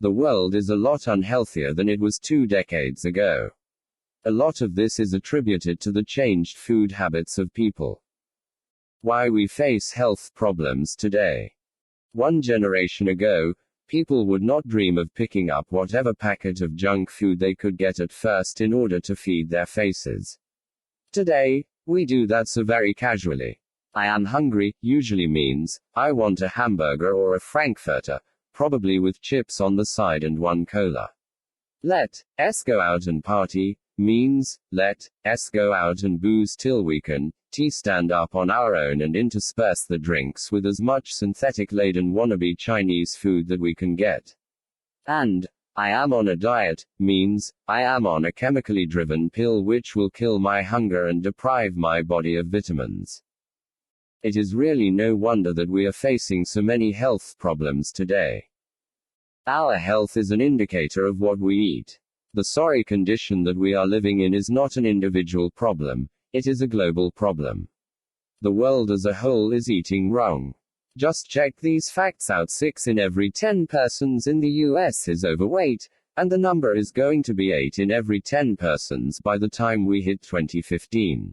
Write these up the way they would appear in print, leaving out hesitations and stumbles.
The world is a lot unhealthier than it was 2 decades ago. A lot of this is attributed to the changed food habits of people. Why we face health problems today. 1 generation ago, people would not dream of picking up whatever packet of junk food they could get at first in order to feed their faces. Today, we do that so very casually. I am hungry usually means, I want a hamburger or a frankfurter, probably with chips on the side and 1 cola. Let's go out and party means, let's go out and booze till we can stand up on our own and intersperse the drinks with as much synthetic-laden wannabe Chinese food that we can get. And, I am on a diet means, I am on a chemically driven pill which will kill my hunger and deprive my body of vitamins. It is really no wonder that we are facing so many health problems today. Our health is an indicator of what we eat. The sorry condition that we are living in is not an individual problem, it is a global problem. The world as a whole is eating wrong. Just check these facts out: 6 in every 10 persons in the US is overweight, and the number is going to be 8 in every 10 persons by the time we hit 2015.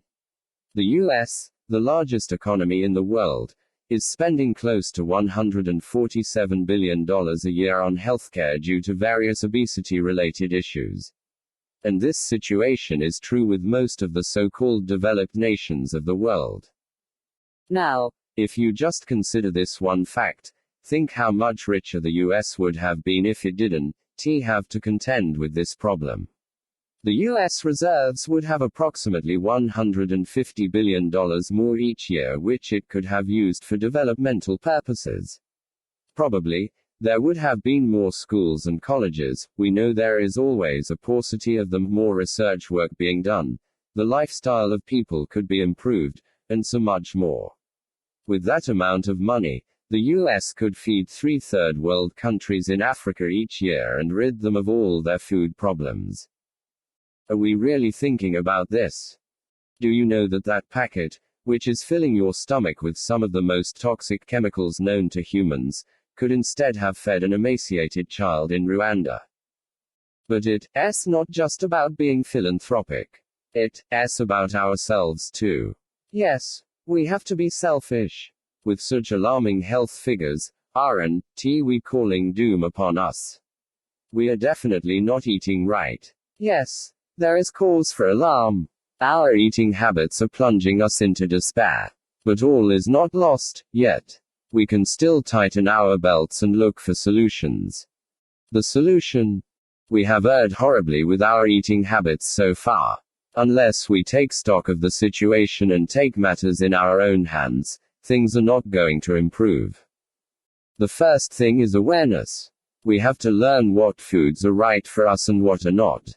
The US, the largest economy in the world, is spending close to $147 billion a year on healthcare due to various obesity-related issues. And this situation is true with most of the so-called developed nations of the world. Now, if you just consider this one fact, think how much richer the US would have been if it didn't have to contend with this problem. The US reserves would have approximately $150 billion more each year which it could have used for developmental purposes. Probably, there would have been more schools and colleges, we know there is always a paucity of them, more research work being done, the lifestyle of people could be improved, and so much more. With that amount of money, the US could feed 3 third world countries in Africa each year and rid them of all their food problems. Are we really thinking about this? Do you know that that packet, which is filling your stomach with some of the most toxic chemicals known to humans, could instead have fed an emaciated child in Rwanda? But it's not just about being philanthropic. It's about ourselves too. Yes, we have to be selfish. With such alarming health figures, aren't we calling doom upon us? We are definitely not eating right. Yes, there is cause for alarm. Our eating habits are plunging us into despair. But all is not lost, yet. We can still tighten our belts and look for solutions. The solution? We have erred horribly with our eating habits so far. Unless we take stock of the situation and take matters in our own hands, things are not going to improve. The first thing is awareness. We have to learn what foods are right for us and what are not.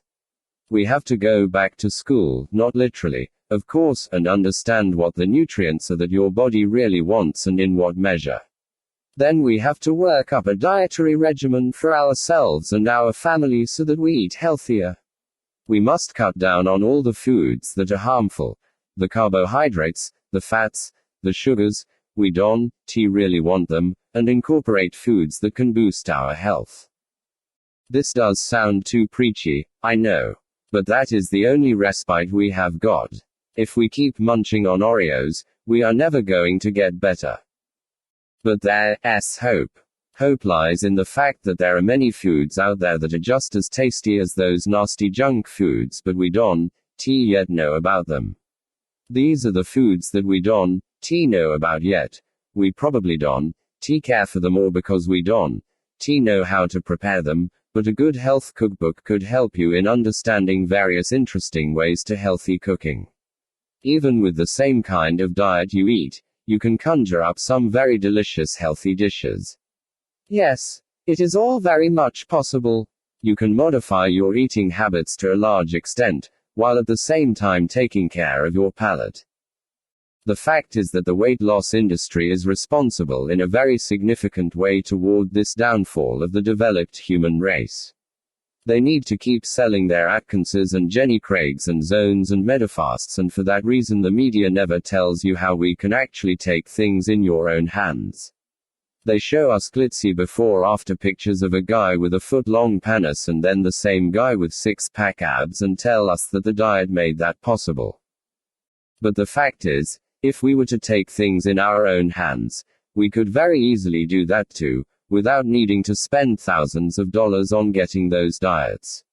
We have to go back to school, not literally, of course, and understand what the nutrients are that your body really wants and in what measure. Then we have to work up a dietary regimen for ourselves and our families so that we eat healthier. We must cut down on all the foods that are harmful, the carbohydrates, the fats, the sugars, we don't really want them, and incorporate foods that can boost our health. This does sound too preachy, I know. But that is the only respite we have got. If we keep munching on Oreos, we are never going to get better. But there's hope. Hope lies in the fact that there are many foods out there that are just as tasty as those nasty junk foods, but we don't yet know about them. These are the foods that we don't know about yet. We probably don't care for them, or because we don't know how to prepare them. But a good health cookbook could help you in understanding various interesting ways to healthy cooking. Even with the same kind of diet you eat, you can conjure up some very delicious healthy dishes. Yes, it is all very much possible. You can modify your eating habits to a large extent, while at the same time taking care of your palate. The fact is that the weight loss industry is responsible in a very significant way toward this downfall of the developed human race. They need to keep selling their Atkinses and Jenny Craigs and Zones and Medifasts, and for that reason the media never tells you how we can actually take things in your own hands. They show us glitzy before-after pictures of a guy with a foot-long penis and then the same guy with six-pack abs and tell us that the diet made that possible. But the fact is, if we were to take things in our own hands, we could very easily do that too, without needing to spend thousands of dollars on getting those diets.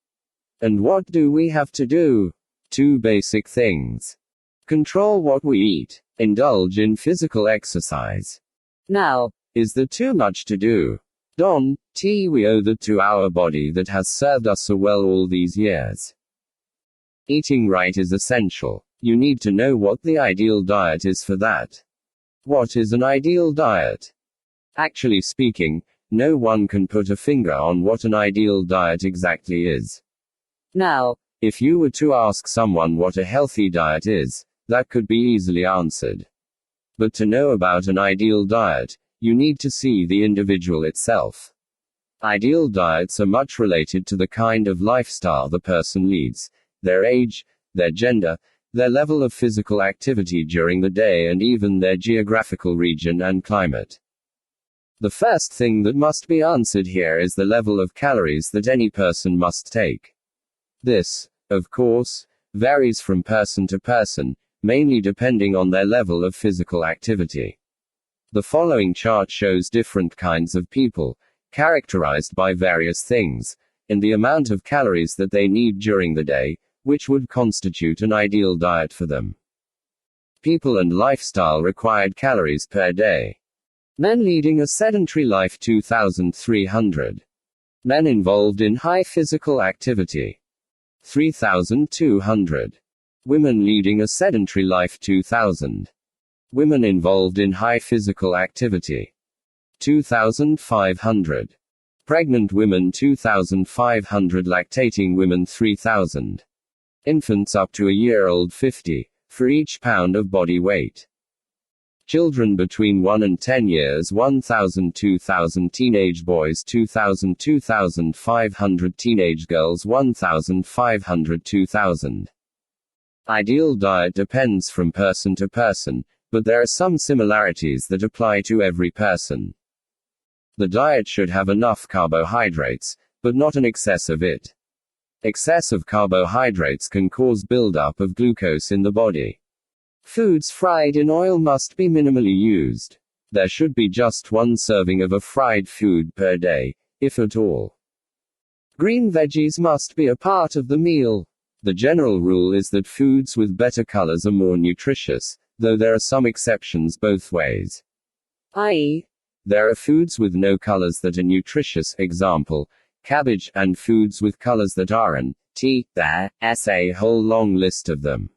And what do we have to do? Two basic things. Control what we eat. Indulge in physical exercise. Now, is there too much to do? We owe that to our body that has served us so well all these years. Eating right is essential. You need to know what the ideal diet is for that. What is an ideal diet? Actually speaking, no one can put a finger on what an ideal diet exactly is. Now, if you were to ask someone what a healthy diet is, that could be easily answered. But to know about an ideal diet, you need to see the individual itself. Ideal diets are much related to the kind of lifestyle the person leads, their age, their gender, their level of physical activity during the day, and even their geographical region and climate. The first thing that must be answered here is the level of calories that any person must take. This, of course, varies from person to person, mainly depending on their level of physical activity. The following chart shows different kinds of people, characterized by various things, and the amount of calories that they need during the day, which would constitute an ideal diet for them. People and lifestyle required calories per day. Men leading a sedentary life 2,300. Men involved in high physical activity 3,200. Women leading a sedentary life 2,000. Women involved in high physical activity 2,500. Pregnant women 2,500. Lactating women 3,000. Infants up to a year old 50, for each pound of body weight. Children between 1 and 10 years 1,000 2,000. Teenage boys 2,000 2,500. Teenage girls 1,500 2,000. Ideal diet depends from person to person, but there are some similarities that apply to every person. The diet should have enough carbohydrates, but not an excess of it. Excess of carbohydrates can cause buildup of glucose in the body. Foods fried in oil must be minimally used. There should be just one serving of a fried food per day, if at all. Green veggies must be a part of the meal. The general rule is that foods with better colors are more nutritious, though there are some exceptions both ways. I.e., there are foods with no colors that are nutritious, example, cabbage, and foods with colors that aren't. There's a whole long list of them.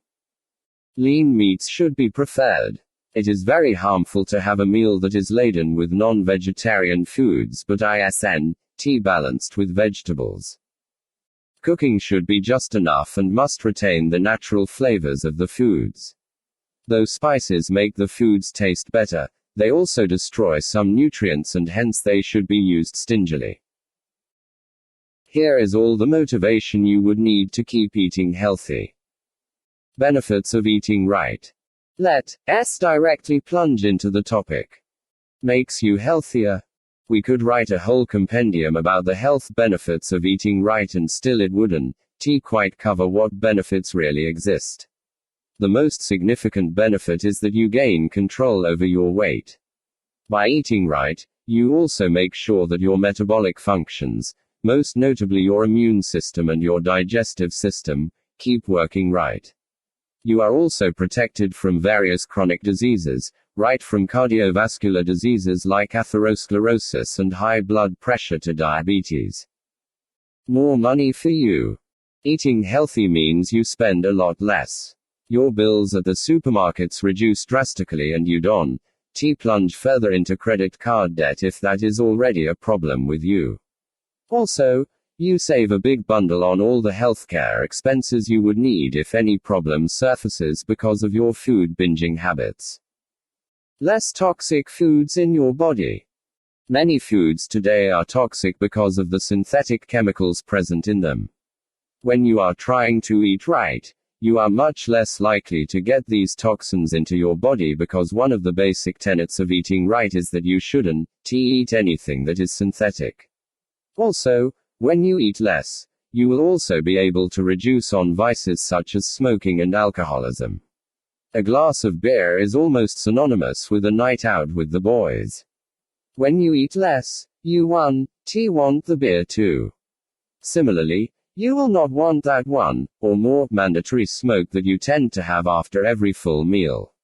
Lean meats should be preferred. It is very harmful to have a meal that is laden with non-vegetarian foods but isn't balanced with vegetables. Cooking should be just enough and must retain the natural flavors of the foods. Though spices make the foods taste better, they also destroy some nutrients and hence they should be used stingily. Here is all the motivation you would need to keep eating healthy. Benefits of eating right. Let's directly plunge into the topic. Makes you healthier. We could write a whole compendium about the health benefits of eating right and still it wouldn't quite cover what benefits really exist. The most significant benefit is that you gain control over your weight. By eating right, you also make sure that your metabolic functions, most notably your immune system and your digestive system, keep working right. You are also protected from various chronic diseases, right from cardiovascular diseases like atherosclerosis and high blood pressure to diabetes. More money for you. Eating healthy means you spend a lot less. Your bills at the supermarkets reduce drastically and you don't plunge further into credit card debt if that is already a problem with you. Also, you save a big bundle on all the healthcare expenses you would need if any problem surfaces because of your food binging habits. Less toxic foods in your body. Many foods today are toxic because of the synthetic chemicals present in them. When you are trying to eat right, you are much less likely to get these toxins into your body because one of the basic tenets of eating right is that you shouldn't eat anything that is synthetic. Also, when you eat less, you will also be able to reduce on vices such as smoking and alcoholism. A glass of beer is almost synonymous with a night out with the boys. When you eat less, you want the beer too. Similarly, you will not want that one, or more, mandatory smoke that you tend to have after every full meal.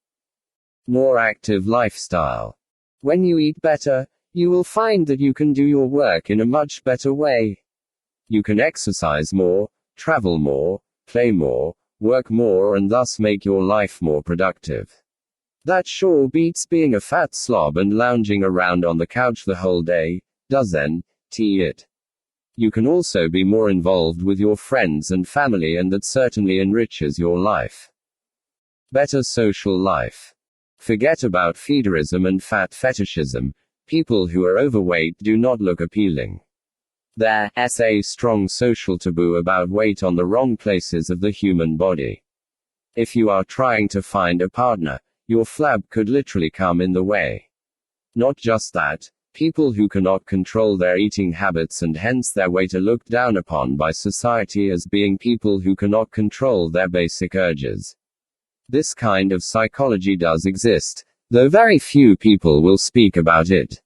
More active lifestyle. When you eat better, you will find that you can do your work in a much better way. You can exercise more, travel more, play more, work more, and thus make your life more productive. That sure beats being a fat slob and lounging around on the couch the whole day, doesn't it? You can also be more involved with your friends and family, and that certainly enriches your life. Better social life. Forget about feederism and fat fetishism. People who are overweight do not look appealing. There's a strong social taboo about weight on the wrong places of the human body. If you are trying to find a partner, your flab could literally come in the way. Not just that, people who cannot control their eating habits and hence their weight are looked down upon by society as being people who cannot control their basic urges. This kind of psychology does exist, though very few people will speak about it.